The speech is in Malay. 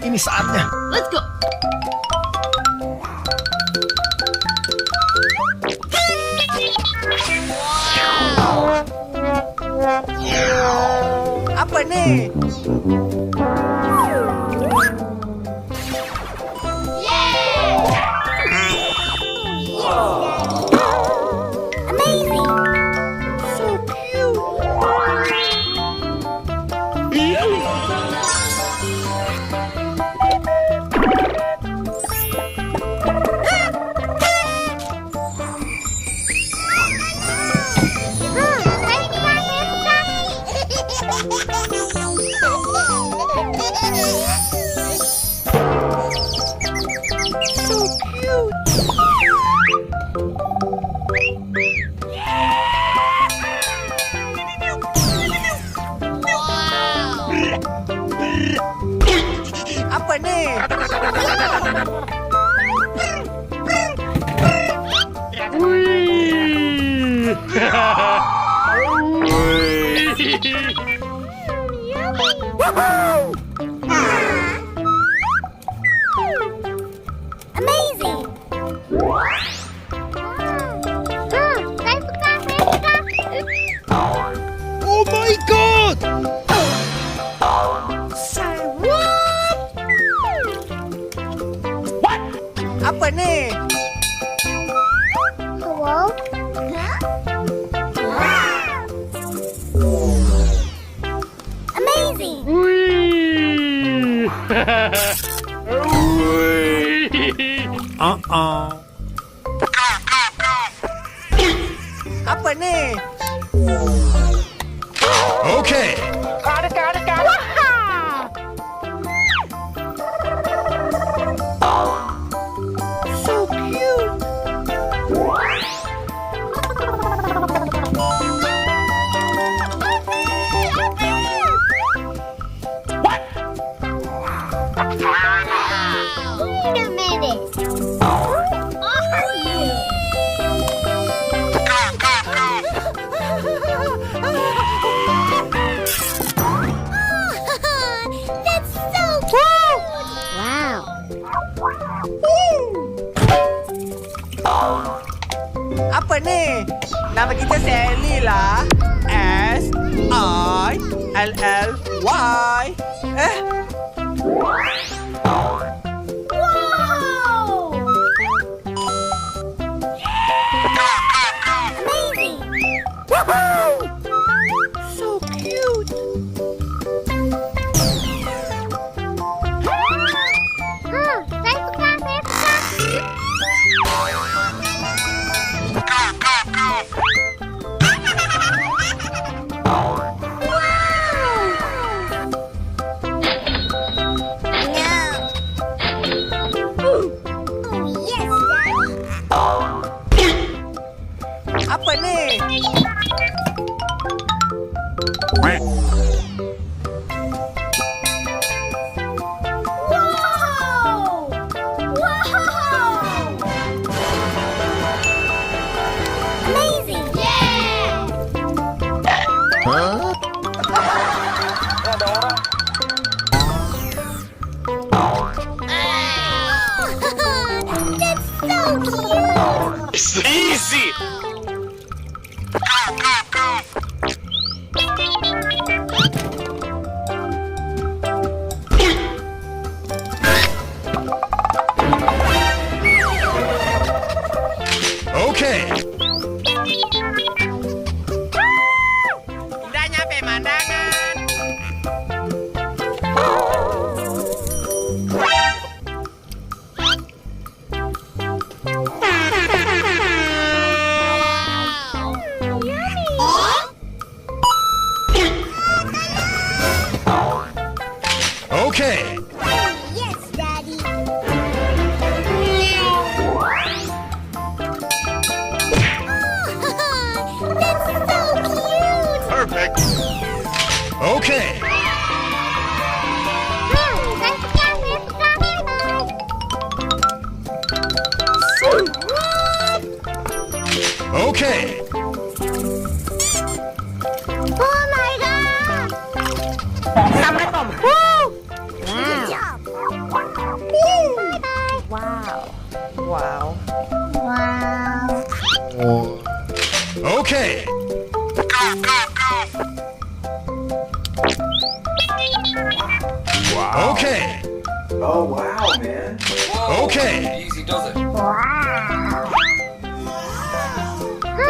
Ini saatnya. Let's go. Apa ni? Apa ni? Amazing! Saya suka. Oh my god! Apa ni? Hello? Amazing! Apa ni? Okay. So cute. Wait a minute. That's so cute! Wow. Apa ni? Nama kita Sally lah. S-I-L-L-Y. Wow! Amazing! So cute. Saya suka. Apa ni? Wow! Amazing! Yeah! Huh? That's so cute! It's easy! Okay. Indahnya pemandangan. Okay. Yes, Daddy! That's so cute! Perfect! Okay. Saya suka. Okay. Oh my god! ทำให้ผม Good job. Bye-bye. ว้าว ว้าว Wow. Okay. Wow. Okay. Oh wow, man. Okay. Easy does it. Wow.